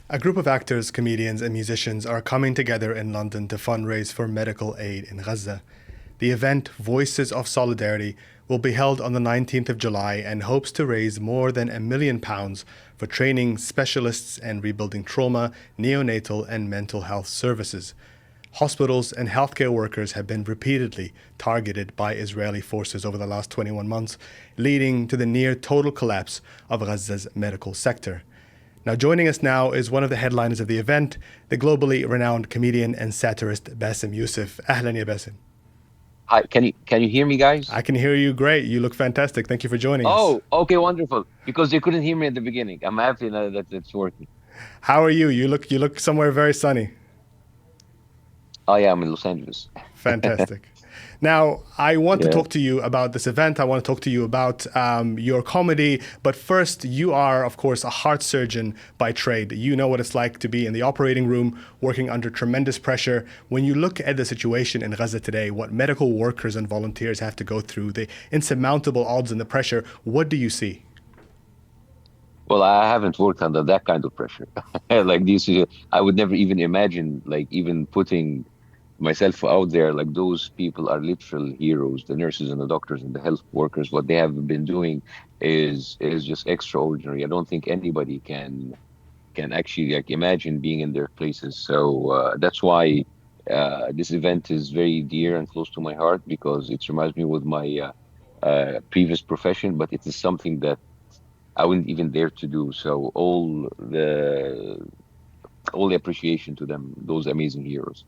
A group of actors, comedians, and musicians are coming together in London to fundraise for medical aid in Gaza. The event, Voices of Solidarity, will be held on the 19th of July and hopes to raise more than £1 million for training specialists and rebuilding trauma, neonatal, and mental health services. Hospitals and healthcare workers have been repeatedly targeted by Israeli forces over the last 21 months, leading to the near total collapse of Gaza's medical sector. Now, joining us now is one of the headliners of the event, the globally renowned comedian and satirist Bassem Youssef. Ahlan ya Bassem. Hi, can you hear me, guys? I can hear you great. You look fantastic. Thank you for joining us. Oh, okay, wonderful. Because they couldn't hear me at the beginning. I'm happy now that it's working. How are you? You look somewhere very sunny. I am in Los Angeles. Fantastic. Now, I want to Yeah. talk to you about this event. I want to talk to you about your comedy. But first, you are, of course, a heart surgeon by trade. You know what it's like to be in the operating room, working under tremendous pressure. When you look at the situation in Gaza today, what medical workers and volunteers have to go through, the insurmountable odds and the pressure, what do you see? Well, I haven't worked under that kind of pressure. Like these, I would never even imagine, like even putting myself out there. Like those people are literal heroes. The nurses and the doctors and the health workers, what they have been doing is just extraordinary. I don't think anybody can actually like imagine being in their places. So that's why this event is very dear and close to my heart because it reminds me with my previous profession, but it is something that I wouldn't even dare to do. So all the appreciation to them, those amazing heroes.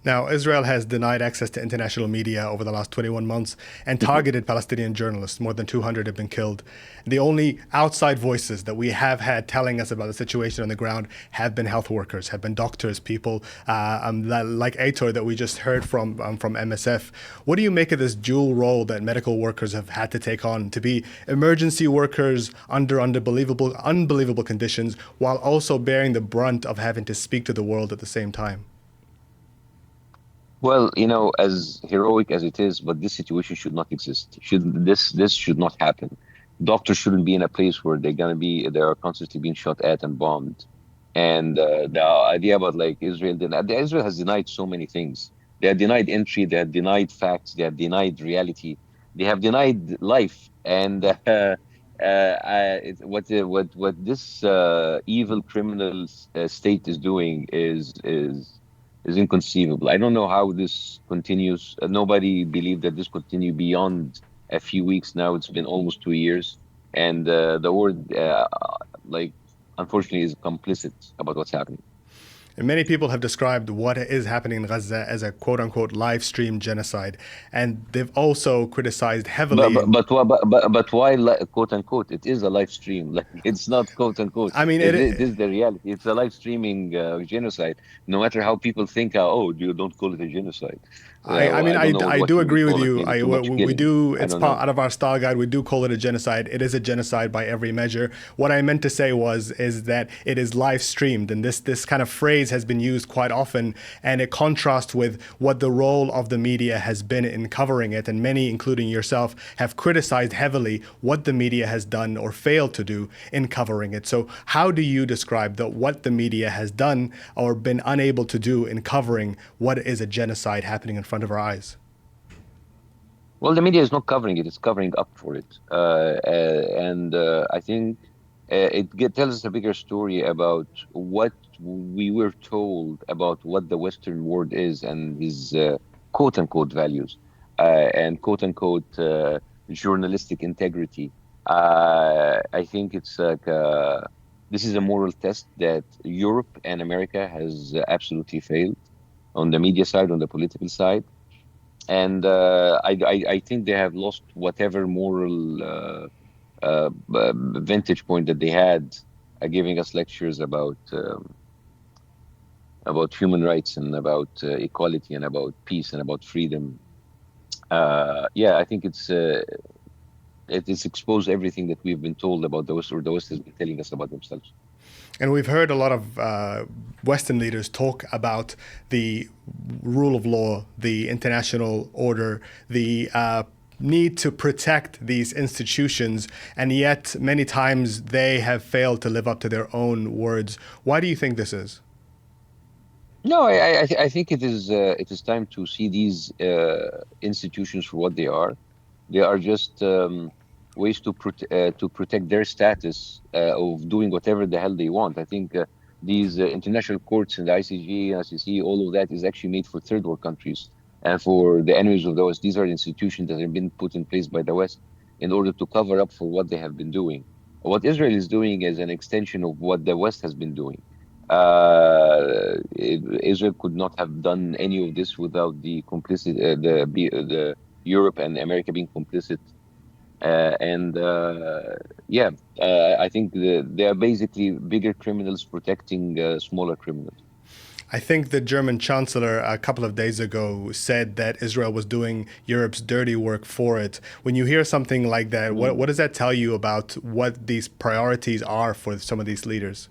Now, Israel has denied access to international media over the last 21 months and targeted Palestinian journalists. More than 200 have been killed. The only outside voices that we have had telling us about the situation on the ground have been health workers, have been doctors, people like Aitor that we just heard from MSF. What do you make of this dual role that medical workers have had to take on to be emergency workers under unbelievable conditions while also bearing the brunt of having to speak to the world at the same time? Well, as heroic as it is, but this situation should not exist. This should not happen. Doctors shouldn't be in a place where they are constantly being shot at and bombed. And the idea about like Israel has denied so many things. They have denied entry, they have denied facts, they have denied reality, they have denied life. And what this evil criminal state is doing is inconceivable. I don't know how this continues. Nobody believed that this continue beyond a few weeks now. It's been almost 2 years, and the word, like, unfortunately, is complicit about what's happening. And many people have described what is happening in Gaza as a quote unquote live stream genocide. And they've also criticized But heavily. but but why- but why quote unquote? It is a live stream. Like it's not quote unquote. I mean, It is the reality. It's a live streaming genocide. No matter how people think, oh, you don't call it a genocide. I mean, I don't know I what do you would agree with call it. you. Maybe too much We killing. do, I it's don't part know. out of our style guide. We do call it a genocide. It is a genocide by every measure. What I meant to say is that it is live streamed. And this kind of phrase has been used quite often. And it contrasts with what the role of the media has been in covering it. And many, including yourself, have criticized heavily what the media has done or failed to do in covering it. So how do you describe what the media has done or been unable to do in covering what is a genocide happening in front of our eyes? Well, the media is not covering it; it's covering up for it, and I think tells us a bigger story about what we were told about what the Western world is and his quote unquote values and quote unquote journalistic integrity. I think it's like this is a moral test that Europe and America has absolutely failed on the media side, on the political side, and I think they have lost whatever moral vantage point that they had, giving us lectures about human rights and about equality and about peace and about freedom. Yeah, I think it's exposed everything that we've been told about the West, or the West has been telling us about themselves. And we've heard a lot of Western leaders talk about the rule of law, the international order, the need to protect these institutions, and yet many times they have failed to live up to their own words. Why do you think this is? No, I think it is time to see these institutions for what they are. They are just ways to protect their status of doing whatever the hell they want. I think these international courts and the ICJ, ICC, all of that is actually made for third world countries and for the enemies of the West. These are institutions that have been put in place by the West in order to cover up for what they have been doing. What Israel is doing is an extension of what the West has been doing. Israel could not have done any of this without the complicit, the Europe and America being complicit. And yeah, I think they are basically bigger criminals protecting smaller criminals. I think the German chancellor a couple of days ago said that Israel was doing Europe's dirty work for it. When you hear something like that, what does that tell you about what these priorities are for some of these leaders?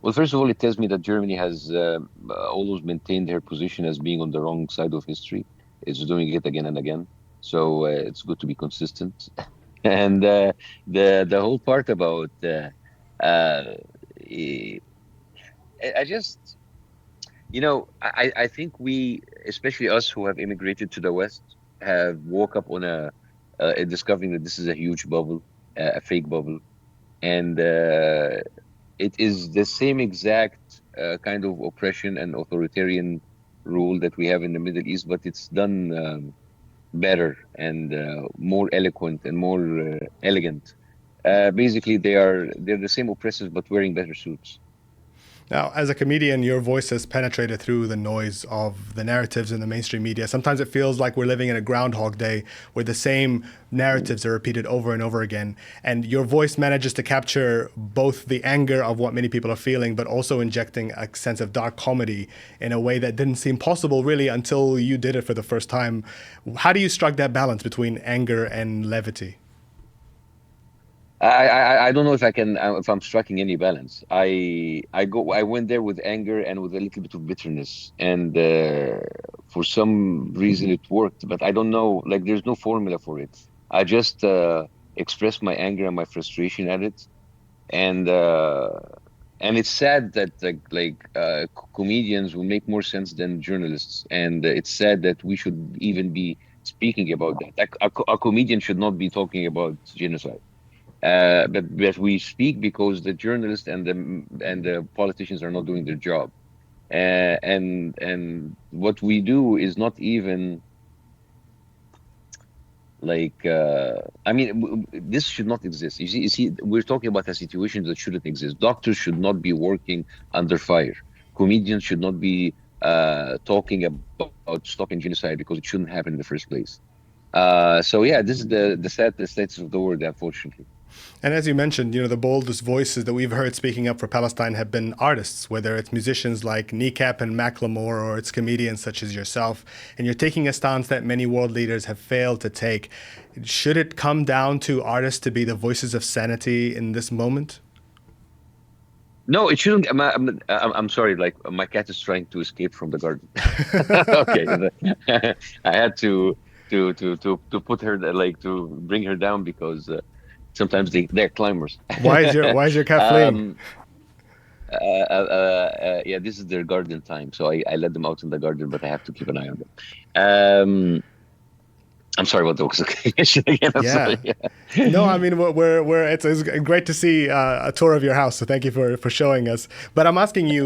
Well, first of all, it tells me that Germany has always maintained her position as being on the wrong side of history. It's doing it again and again. So it's good to be consistent. And the whole part about uh, eh, I just, I think we, especially us who have immigrated to the West, have woke up on discovering that this is a huge bubble, a fake bubble, and it is the same exact kind of oppression and authoritarian rule that we have in the Middle East, but it's done better and more eloquent and more elegant. Basically, they're the same oppressors, but wearing better suits. Now, as a comedian, your voice has penetrated through the noise of the narratives in the mainstream media. Sometimes it feels like we're living in a Groundhog Day where the same narratives are repeated over and over again. And your voice manages to capture both the anger of what many people are feeling, but also injecting a sense of dark comedy in a way that didn't seem possible really until you did it for the first time. How do you strike that balance between anger and levity? I don't know if I can if I'm striking any balance. I went there with anger and with a little bit of bitterness, and for some reason it worked. But I don't know. Like there's no formula for it. I just expressed my anger and my frustration at it, and uh, and it's sad that comedians will make more sense than journalists, and it's sad that we should even be speaking about that. A comedian should not be talking about genocide, but we speak because the journalists and the politicians are not doing their job, and what we do is not even I mean this should not exist. You see, we're talking about a situation that shouldn't exist. Doctors should not be working under fire. Comedians should not be talking about stopping genocide because it shouldn't happen in the first place. So yeah, this is the sad the status of the world, unfortunately. And as you mentioned, the boldest voices that we've heard speaking up for Palestine have been artists, whether it's musicians like Kneecap and Macklemore or it's comedians such as yourself. And you're taking a stance that many world leaders have failed to take. Should it come down to artists to be the voices of sanity in this moment? No, it shouldn't. I'm sorry. Like my cat is trying to escape from the garden. Okay, I had to put her to bring her down because sometimes they're climbers. Why is your cat fleeing? um, yeah, this is their garden time, so I let them out in the garden, but I have to keep an eye on them. Um, I'm sorry about the question again. I'm Yeah. sorry. No, I mean it's great to see a tour of your house. So thank you for showing us. But I'm asking you,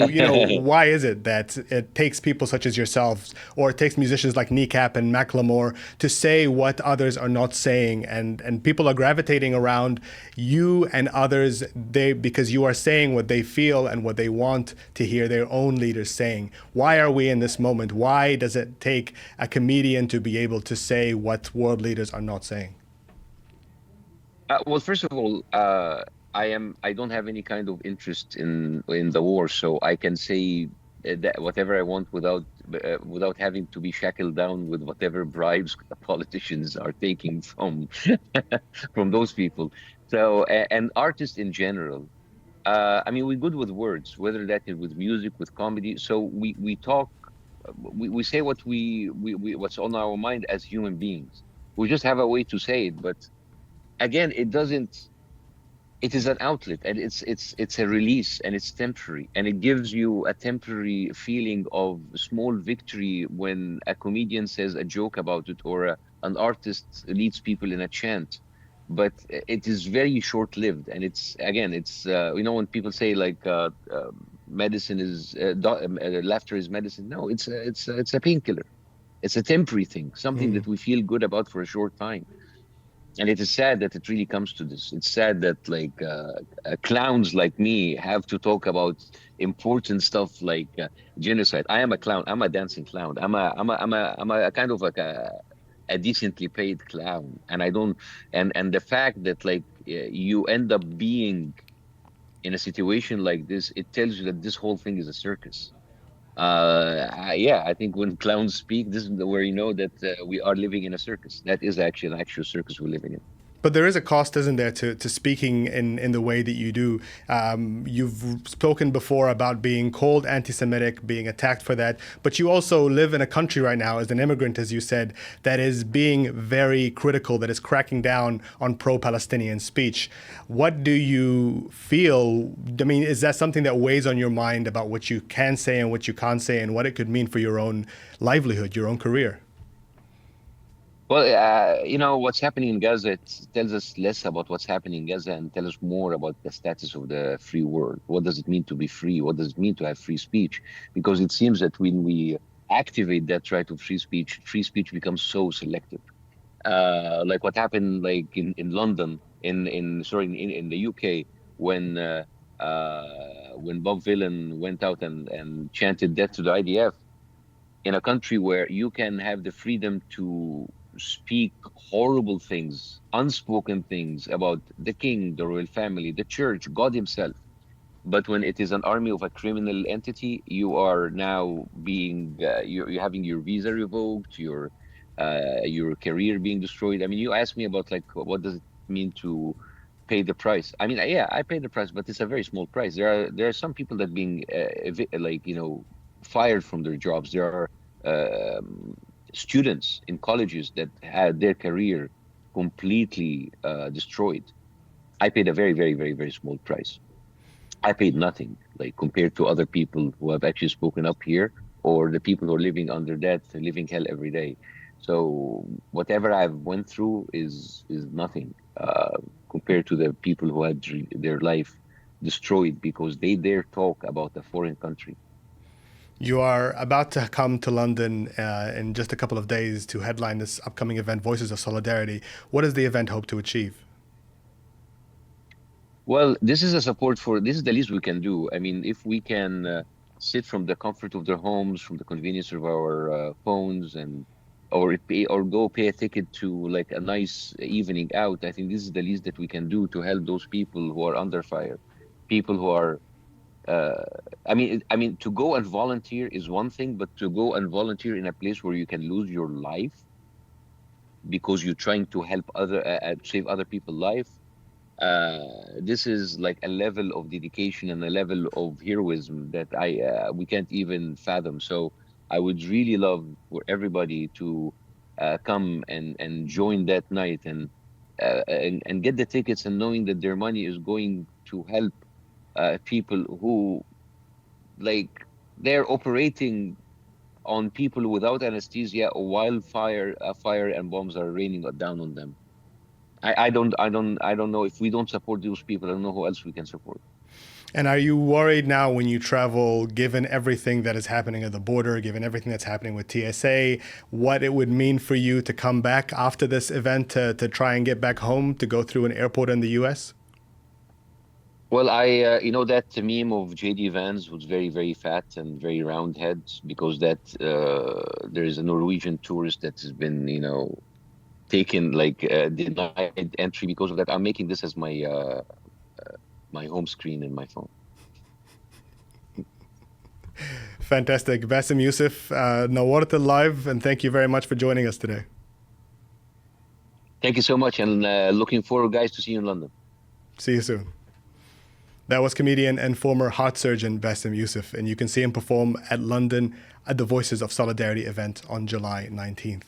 why is it that it takes people such as yourselves, or it takes musicians like Kneecap and Macklemore to say what others are not saying, and people are gravitating around you and others because you are saying what they feel and what they want to hear their own leaders saying. Why are we in this moment? Why does it take a comedian to be able to say what world leaders are not saying? Well, first of all, I don't have any kind of interest in the war, so I can say that whatever I want without having to be shackled down with whatever bribes the politicians are taking from from those people. So and artists in general. I mean, we're good with words, whether that is with music, with comedy. So we talk, we say what what's on our mind as human beings. We just have a way to say it, but again, it doesn't. It is an outlet, and it's a release, and it's temporary, and it gives you a temporary feeling of small victory when a comedian says a joke about it, or an artist leads people in a chant. But it is very short-lived, and it's again, it's when people say like medicine is laughter is medicine. No, it's a painkiller. It's a temporary thing, something Mm. that we feel good about for a short time. And it is sad that it really comes to this. It's sad that like clowns like me have to talk about important stuff like genocide. I am a clown. I'm a dancing clown. I'm a kind of like a decently paid clown, and I don't. And the fact that like you end up being in a situation like this, it tells you that this whole thing is a circus. Yeah, I think when clowns speak, this is where you know that we are living in a circus. That is actually an actual circus we're living in. But there is a cost, isn't there, to speaking in the way that you do? You've spoken before about being called anti-Semitic, being attacked for that, but you also live in a country right now as an immigrant, as you said, that is being very critical, that is cracking down on pro-Palestinian speech. What do you feel? I mean, is that something that weighs on your mind about what you can say and what you can't say, and what it could mean for your own livelihood, your own career? Well, what's happening in Gaza, it tells us less about what's happening in Gaza and tell us more about the status of the free world. What does it mean to be free? What does it mean to have free speech? Because it seems that when we activate that right of free speech becomes so selective. Like what happened like in London, in the UK when Bob Vylan went out and chanted death to the IDF in a country where you can have the freedom to speak horrible things, unspoken things about the king, the royal family, the church, God himself. But when it is an army of a criminal entity, you are now being you're having your visa revoked, your career being destroyed. I mean, you asked me about like what does it mean to pay the price? I mean, yeah, I pay the price, but it's a very small price. There are some people that being like fired from their jobs. There are students in colleges that had their career completely destroyed. I paid a very, very, very, very small price. I paid nothing, like compared to other people who have actually spoken up here, or the people who are living under that, living hell every day. So whatever I've went through is nothing compared to the people who had their life destroyed because they dare talk about a foreign country. You are about to come to London in just a couple of days to headline this upcoming event, Voices of Solidarity. What does the event hope to achieve? Well, this is a support for, this is the least we can do. I mean, if we can sit from the comfort of their homes, from the convenience of our phones, and or go pay a ticket to like a nice evening out, I think this is the least that we can do to help those people who are under fire, people who are. Uh, I mean, to go and volunteer is one thing, but to go and volunteer in a place where you can lose your life because you're trying to help save other people's life, this is like a level of dedication and a level of heroism that we can't even fathom. So I would really love for everybody to come and join that night and get the tickets, and knowing that their money is going to help people who like they're operating on people without anesthesia while fire and bombs are raining down on them. I don't know if we don't support those people. I don't know who else we can support. And are you worried now when you travel, given everything that is happening at the border, given everything that's happening with TSA, what it would mean for you to come back after this event to try and get back home, to go through an airport in the US? Well, that meme of JD Vance was very, very fat and very round heads because that there is a Norwegian tourist that has been, taken like denied entry because of that. I'm making this as my home screen in my phone. Fantastic. Bassem Youssef, Nawarta Live, and thank you very much for joining us today. Thank you so much, and looking forward, guys, to see you in London. See you soon. That was comedian and former heart surgeon Bassem Youssef, and you can see him perform at London at the Voices of Solidarity event on July 19th.